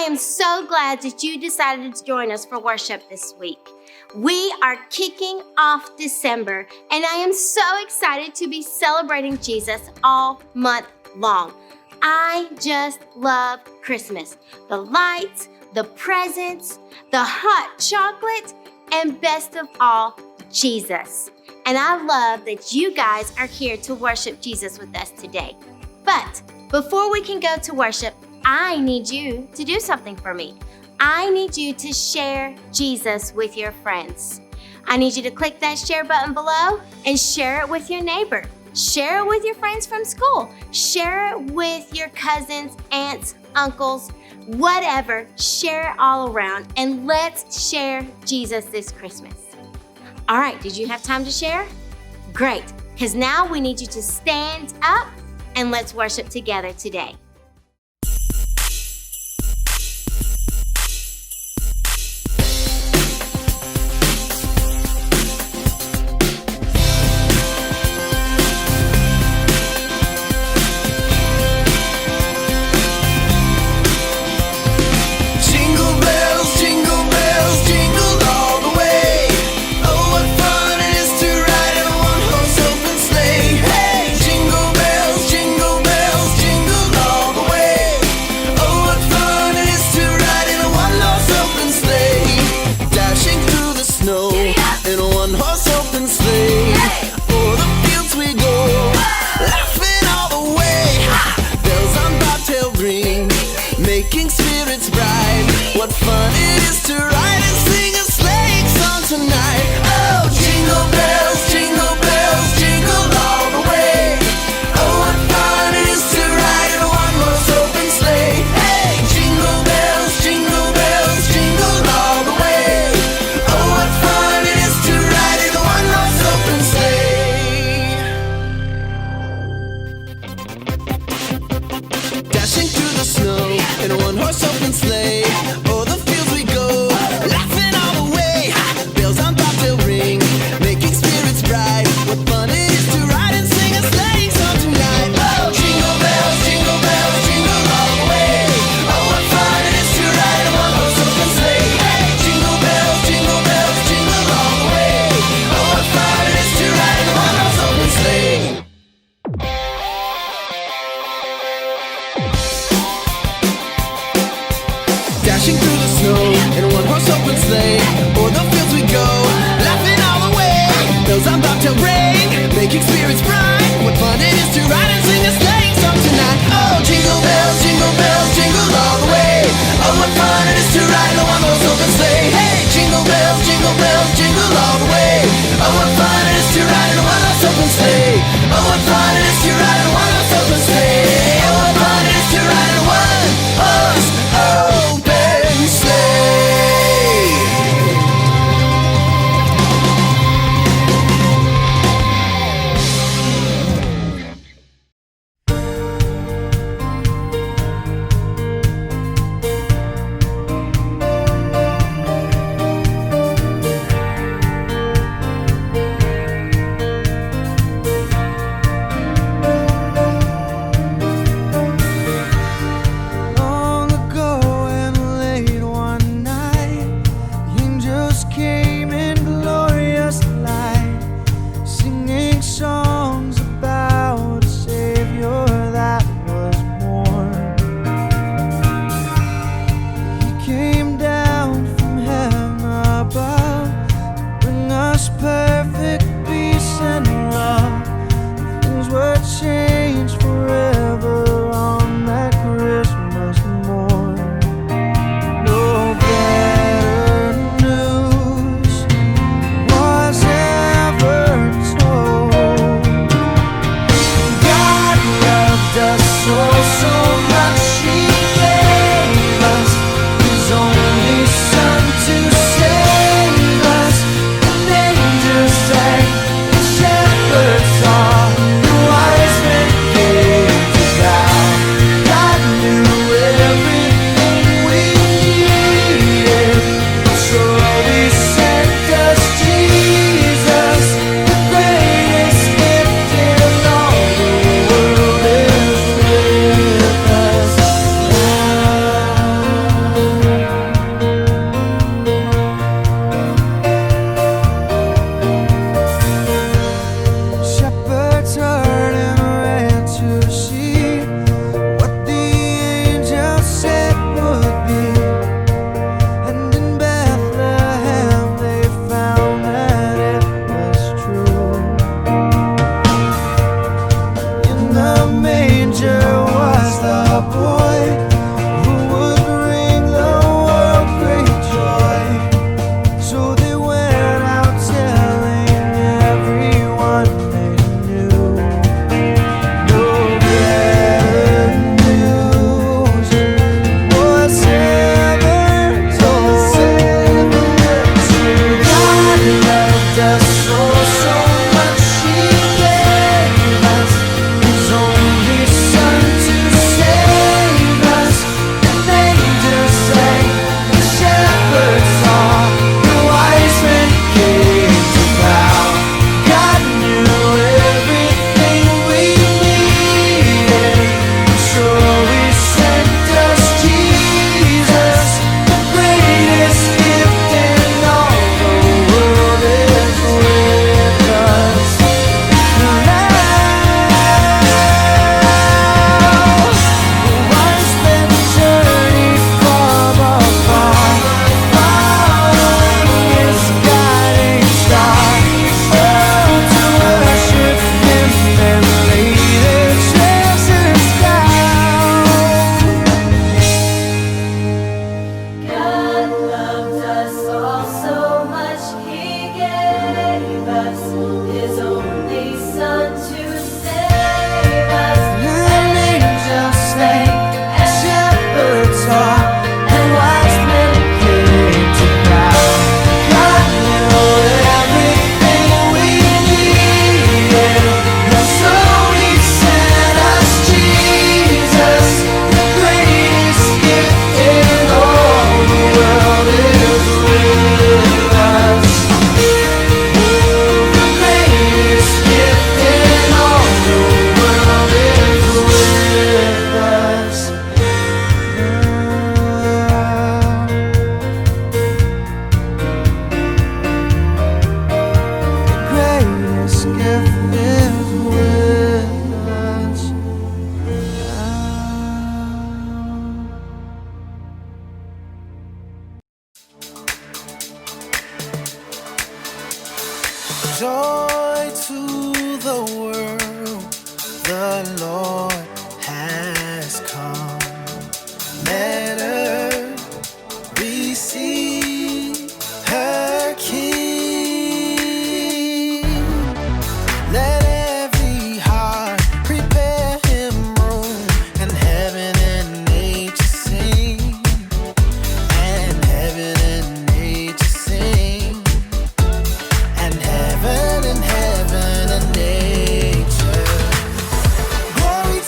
am so glad that you decided to join us for worship this week. We are kicking off December, and I am so excited to be celebrating Jesus all month long. I just love Christmas. The lights, the presents, the hot chocolate, and best of all, Jesus. And I love that you guys are here to worship Jesus with us today. But before we can go to worship, I need you to do something for me. I need you to share Jesus with your friends. I need you to click that share button below and share it with your neighbor. Share it with your friends from school. Share it with your cousins, aunts, uncles, whatever. Share it all around, and let's share Jesus this Christmas. All right, did you have time to share? Great, because now we need you to stand up and let's worship together today. Shepherds are the wise men. Joy to the world, the Lord has come. Let earth receive her King. Let every heart prepare him room, and heaven and nature sing, and heaven and nature sing, and heaven and nature. Glory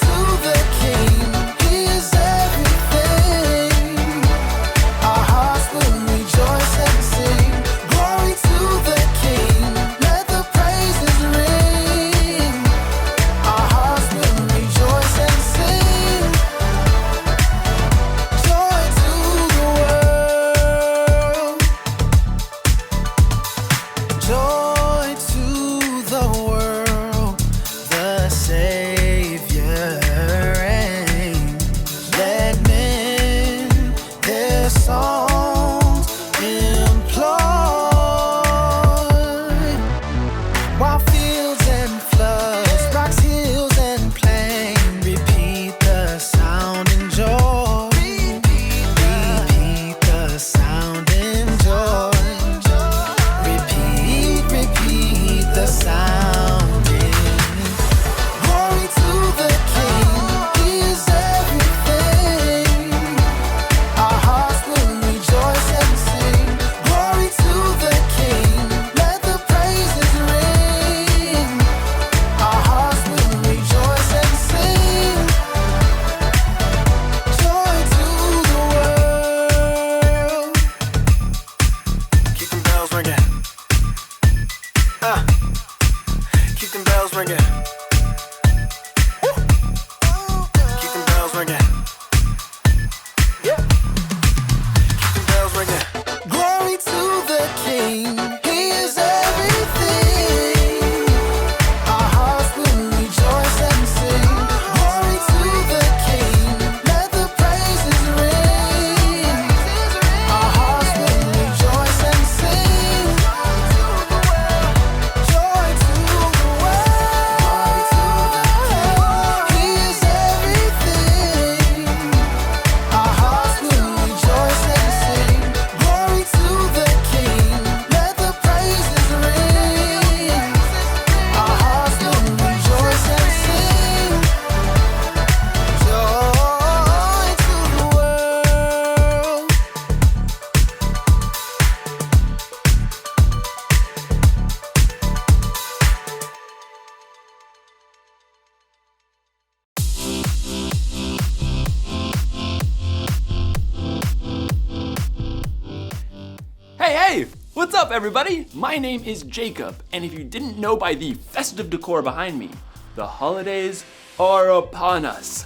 What's up, everybody? My name is Jacob, and if you didn't know by the festive decor behind me, the holidays are upon us.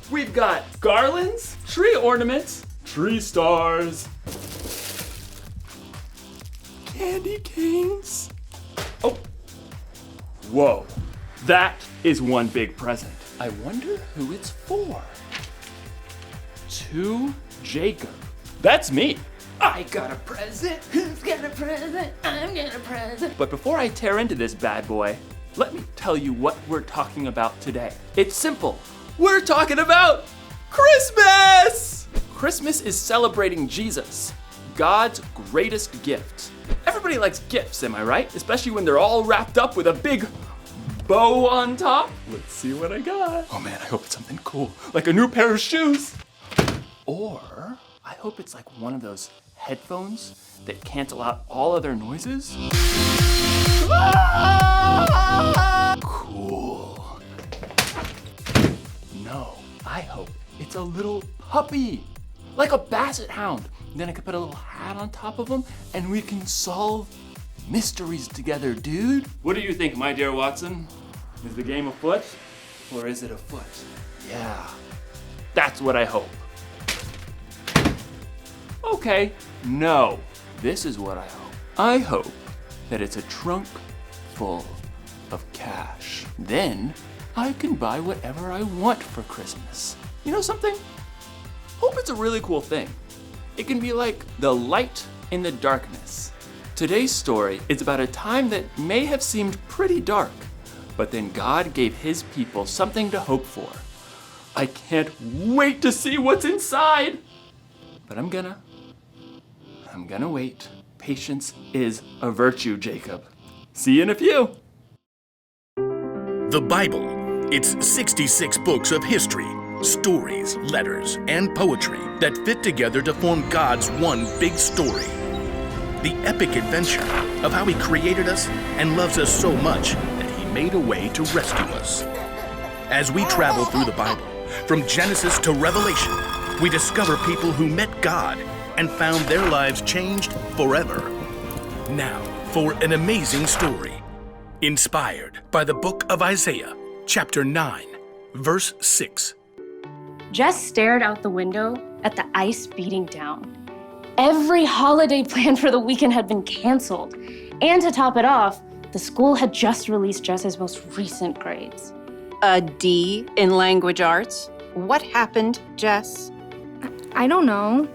We've got garlands, tree ornaments, tree stars, candy canes. Oh, whoa, that is one big present. I wonder who it's for. To Jacob. That's me. I got a present. Who's got a present? I'm got a present. But before I tear into this bad boy, let me tell you what we're talking about today. It's simple. We're talking about Christmas! Christmas is celebrating Jesus, God's greatest gift. Everybody likes gifts, am I right? Especially when they're all wrapped up with a big bow on top. Let's see what I got. Oh man, I hope it's something cool, like a new pair of shoes. Or I hope it's like one of those headphones that cancel out all other noises. Cool. No, I hope it's a little puppy, like a basset hound. Then I could put a little hat on top of him and we can solve mysteries together, dude. What do you think, my dear Watson? Is the game afoot or is it afoot? Yeah, that's what I hope. Okay, no, this is what I hope. I hope that it's a trunk full of cash. Then I can buy whatever I want for Christmas. You know something? Hope it's a really cool thing. It can be like the light in the darkness. Today's story is about a time that may have seemed pretty dark, but then God gave his people something to hope for. I can't wait to see what's inside, but I'm gonna wait. Patience is a virtue, Jacob. See you in a few. The Bible. It's 66 books of history, stories, letters, and poetry that fit together to form God's one big story. The epic adventure of how he created us and loves us so much that he made a way to rescue us. As we travel through the Bible, from Genesis to Revelation, we discover people who met God and found their lives changed forever. Now, for an amazing story, inspired by the book of Isaiah, chapter 9, verse 6. Jess stared out the window at the ice beating down. Every holiday plan for the weekend had been canceled. And to top it off, the school had just released Jess's most recent grades. A D in language arts? What happened, Jess? I don't know.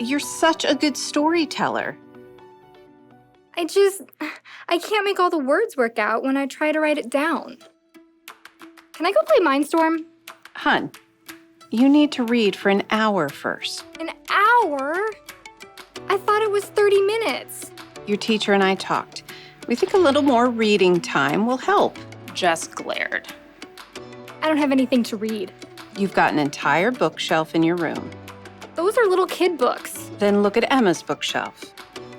You're such a good storyteller. I can't make all the words work out when I try to write it down. Can I go play Mindstorm? Hun, you need to read for an hour first. An hour? I thought it was 30 minutes. Your teacher and I talked. We think a little more reading time will help. Jess glared. I don't have anything to read. You've got an entire bookshelf in your room. Those are little kid books. Then look at Emma's bookshelf.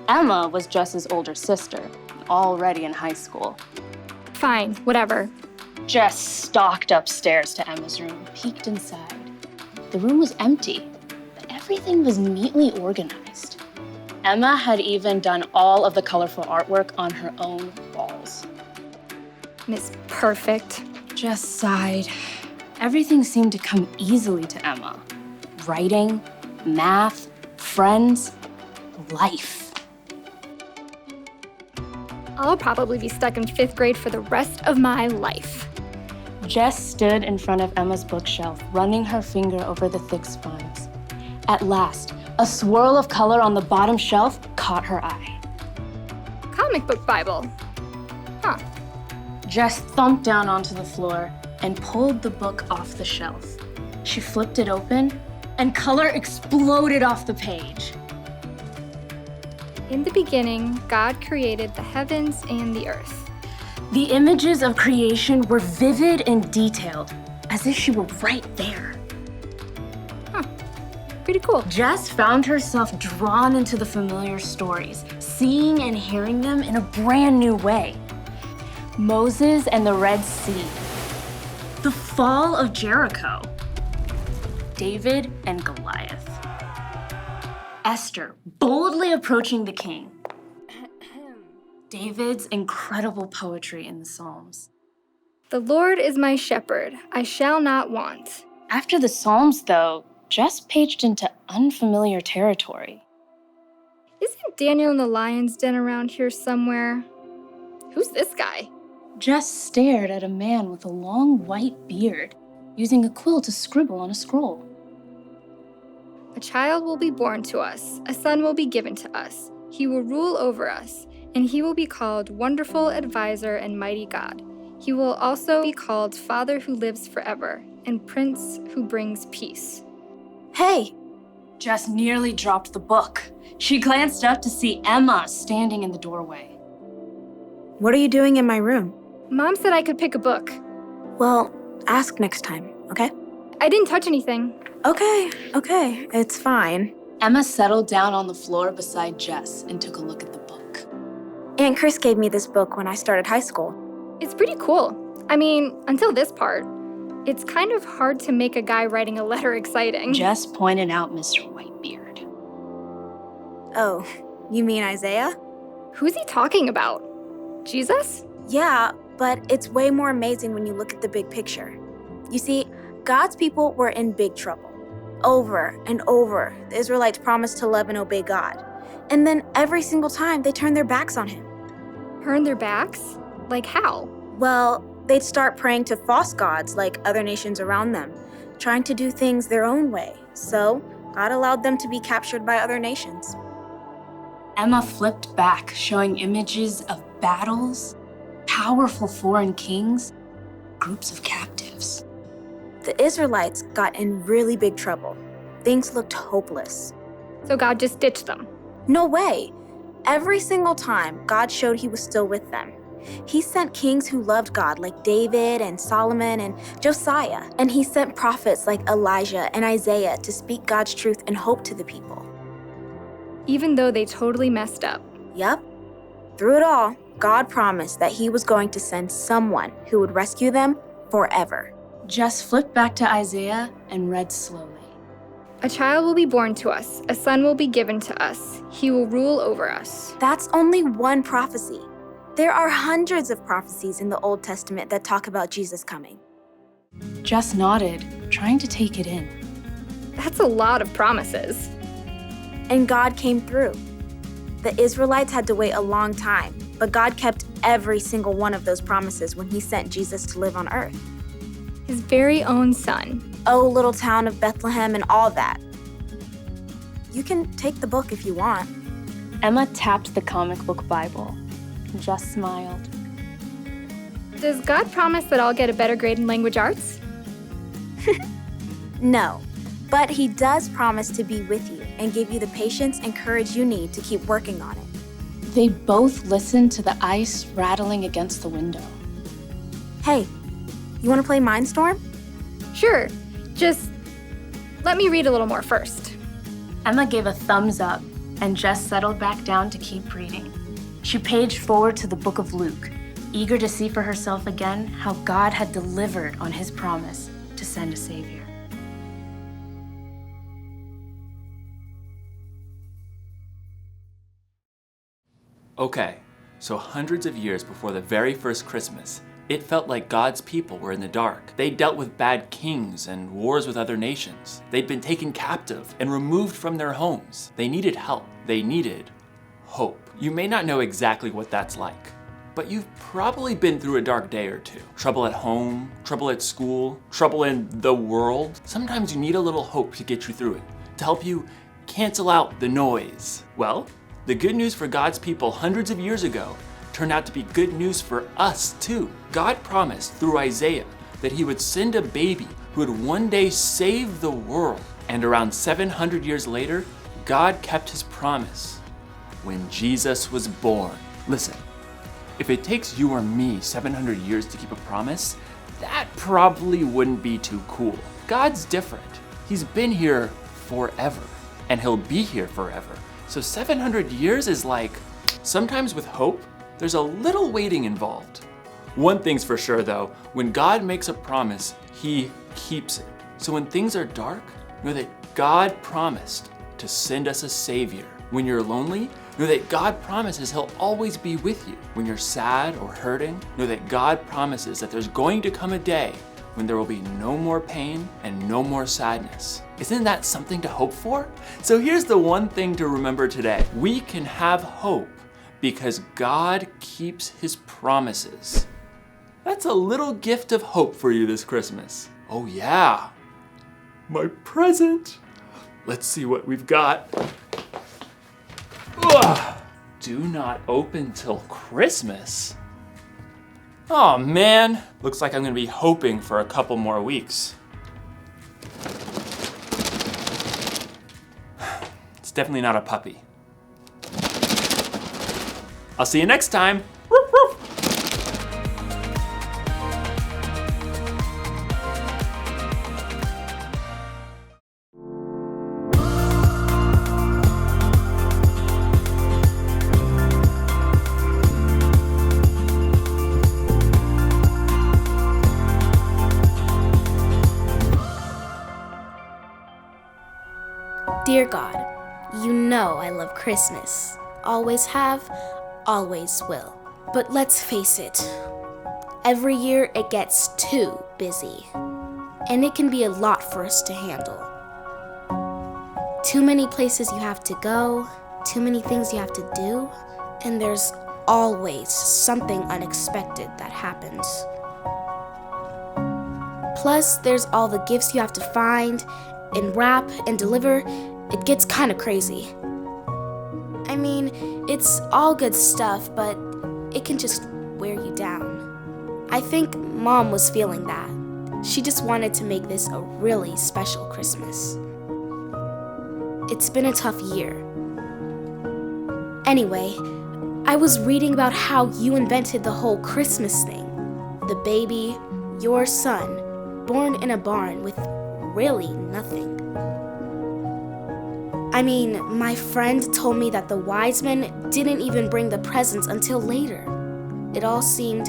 Emma was Jess's older sister, already in high school. Fine, whatever. Jess stalked upstairs to Emma's room, peeked inside. The room was empty, but everything was neatly organized. Emma had even done all of the colorful artwork on her own walls. Miss Perfect. Jess sighed. Everything seemed to come easily to Emma. Writing, math, friends, life. I'll probably be stuck in 5th grade for the rest of my life. Jess stood in front of Emma's bookshelf, running her finger over the thick spines. At last, a swirl of color on the bottom shelf caught her eye. Comic book Bible. Huh. Jess thumped down onto the floor and pulled the book off the shelf. She flipped it open, and color exploded off the page. In the beginning, God created the heavens and the earth. The images of creation were vivid and detailed, as if she were right there. Huh. Pretty cool. Jess found herself drawn into the familiar stories, seeing and hearing them in a brand new way. Moses and the Red Sea, the fall of Jericho, David and Goliath. Esther boldly approaching the king. David's incredible poetry in the Psalms. The Lord is my shepherd, I shall not want. After the Psalms, though, Jess paged into unfamiliar territory. Isn't Daniel in the lion's den around here somewhere? Who's this guy? Jess stared at a man with a long white beard, using a quill to scribble on a scroll. A child will be born to us, a son will be given to us. He will rule over us, and he will be called Wonderful Advisor and Mighty God. He will also be called Father who lives forever, and Prince who brings peace. Hey! Jess nearly dropped the book. She glanced up to see Emma standing in the doorway. What are you doing in my room? Mom said I could pick a book. Well, ask next time, okay? I didn't touch anything. Okay, it's fine. Emma settled down on the floor beside Jess and took a look at the book. Aunt Chris gave me this book when I started high school. It's pretty cool. I mean, until this part. It's kind of hard to make a guy writing a letter exciting. Jess pointed out Mr. Whitebeard. Oh, you mean Isaiah? Who's he talking about? Jesus? Yeah, but it's way more amazing when you look at the big picture. You see, God's people were in big trouble. Over and over, the Israelites promised to love and obey God. And then every single time, they turned their backs on him. Turned their backs? Like how? Well, they'd start praying to false gods like other nations around them, trying to do things their own way. So, God allowed them to be captured by other nations. Emma flipped back, showing images of battles, powerful foreign kings, groups of captives. The Israelites got in really big trouble. Things looked hopeless. So God just ditched them? No way. Every single time, God showed he was still with them. He sent kings who loved God like David and Solomon and Josiah. And he sent prophets like Elijah and Isaiah to speak God's truth and hope to the people. Even though they totally messed up? Yep. Through it all, God promised that he was going to send someone who would rescue them forever. Jess flipped back to Isaiah and read slowly. A child will be born to us, a son will be given to us. He will rule over us. That's only one prophecy. There are hundreds of prophecies in the Old Testament that talk about Jesus coming. Jess nodded, trying to take it in. That's a lot of promises. And God came through. The Israelites had to wait a long time, but God kept every single one of those promises when he sent Jesus to live on earth. His very own son. Oh, little town of Bethlehem and all that. You can take the book if you want. Emma tapped the comic book Bible. Jess smiled. Does God promise that I'll get a better grade in language arts? No, but he does promise to be with you and give you the patience and courage you need to keep working on it. They both listened to the ice rattling against the window. Hey, you want to play Mindstorm? Sure, just let me read a little more first. Emma gave a thumbs up, and Jess settled back down to keep reading. She paged forward to the book of Luke, eager to see for herself again how God had delivered on his promise to send a savior. Okay, so hundreds of years before the very first Christmas, it felt like God's people were in the dark. They dealt with bad kings and wars with other nations. They'd been taken captive and removed from their homes. They needed help. They needed hope. You may not know exactly what that's like, but you've probably been through a dark day or two. Trouble at home, trouble at school, trouble in the world. Sometimes you need a little hope to get you through it, to help you cancel out the noise. Well, the good news for God's people hundreds of years ago turned out to be good news for us too. God promised through Isaiah that he would send a baby who would one day save the world. And around 700 years later, God kept his promise when Jesus was born. Listen, if it takes you or me 700 years to keep a promise, that probably wouldn't be too cool. God's different. He's been here forever, and he'll be here forever. So 700 years is like, sometimes with hope, there's a little waiting involved. One thing's for sure though, when God makes a promise, he keeps it. So when things are dark, know that God promised to send us a Savior. When you're lonely, know that God promises He'll always be with you. When you're sad or hurting, know that God promises that there's going to come a day when there will be no more pain and no more sadness. Isn't that something to hope for? So here's the one thing to remember today. We can have hope because God keeps His promises. That's a little gift of hope for you this Christmas. Oh yeah, my present. Let's see what we've got. Ugh. Do not open till Christmas. Oh man, looks like I'm gonna be hoping for a couple more weeks. It's definitely not a puppy. I'll see you next time. Woof, woof. Dear God, you know I love Christmas. Always have, always will. But let's face it, every year it gets too busy. And it can be a lot for us to handle. Too many places you have to go, too many things you have to do, and there's always something unexpected that happens. Plus, there's all the gifts you have to find and wrap and deliver. It gets kind of crazy. I mean, it's all good stuff, but it can just wear you down. I think Mom was feeling that. She just wanted to make this a really special Christmas. It's been a tough year. Anyway, I was reading about how you invented the whole Christmas thing. The baby, your son, born in a barn with really nothing. I mean, my friend told me that the wise men didn't even bring the presents until later. It all seemed,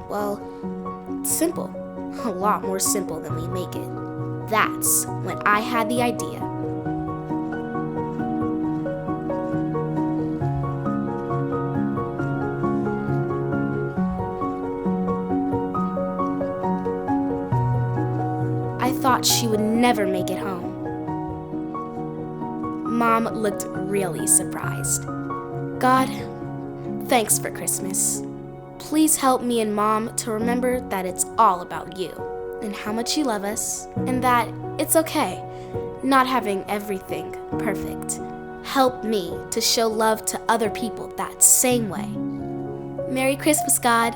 well, simple. A lot more simple than we make it. That's when I had the idea. I thought she would never make it home. Mom looked really surprised. God, thanks for Christmas. Please help me and Mom to remember that it's all about you and how much you love us, and that it's okay not having everything perfect. Help me to show love to other people that same way. Merry Christmas, God.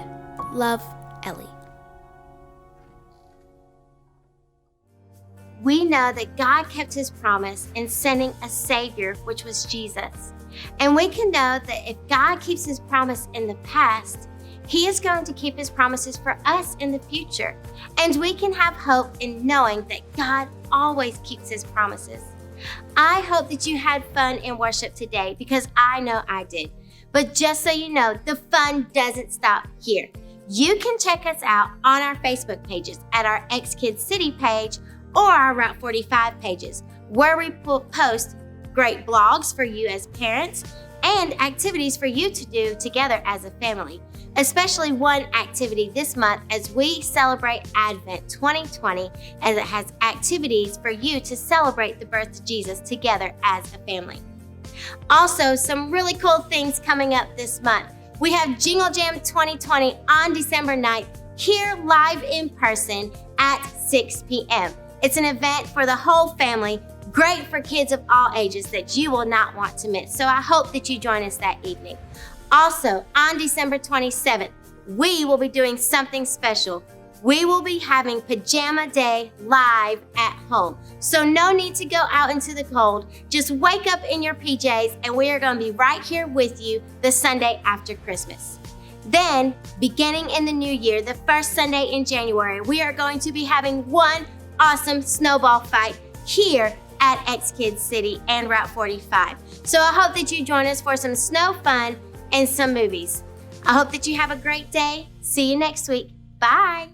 Love, Ellie. We know that God kept His promise in sending a Savior, which was Jesus. And we can know that if God keeps His promise in the past, He is going to keep His promises for us in the future. And we can have hope in knowing that God always keeps His promises. I hope that you had fun in worship today, because I know I did. But just so you know, the fun doesn't stop here. You can check us out on our Facebook pages at our XKidz City page or our Route 45 pages, where we post great blogs for you as parents and activities for you to do together as a family. Especially one activity this month as we celebrate Advent 2020, as it has activities for you to celebrate the birth of Jesus together as a family. Also, some really cool things coming up this month. We have Jingle Jam 2020 on December 9th, here live in person at 6 p.m. It's an event for the whole family, great for kids of all ages that you will not want to miss. So I hope that you join us that evening. Also, on December 27th, we will be doing something special. We will be having Pajama Day live at home. So no need to go out into the cold. Just wake up in your PJs and we are going to be right here with you the Sunday after Christmas. Then, beginning in the new year, the first Sunday in January, we are going to be having one awesome snowball fight here at XKidz City and Route 45. So I hope that you join us for some snow fun and some movies. I hope that you have a great day. See you next week. Bye.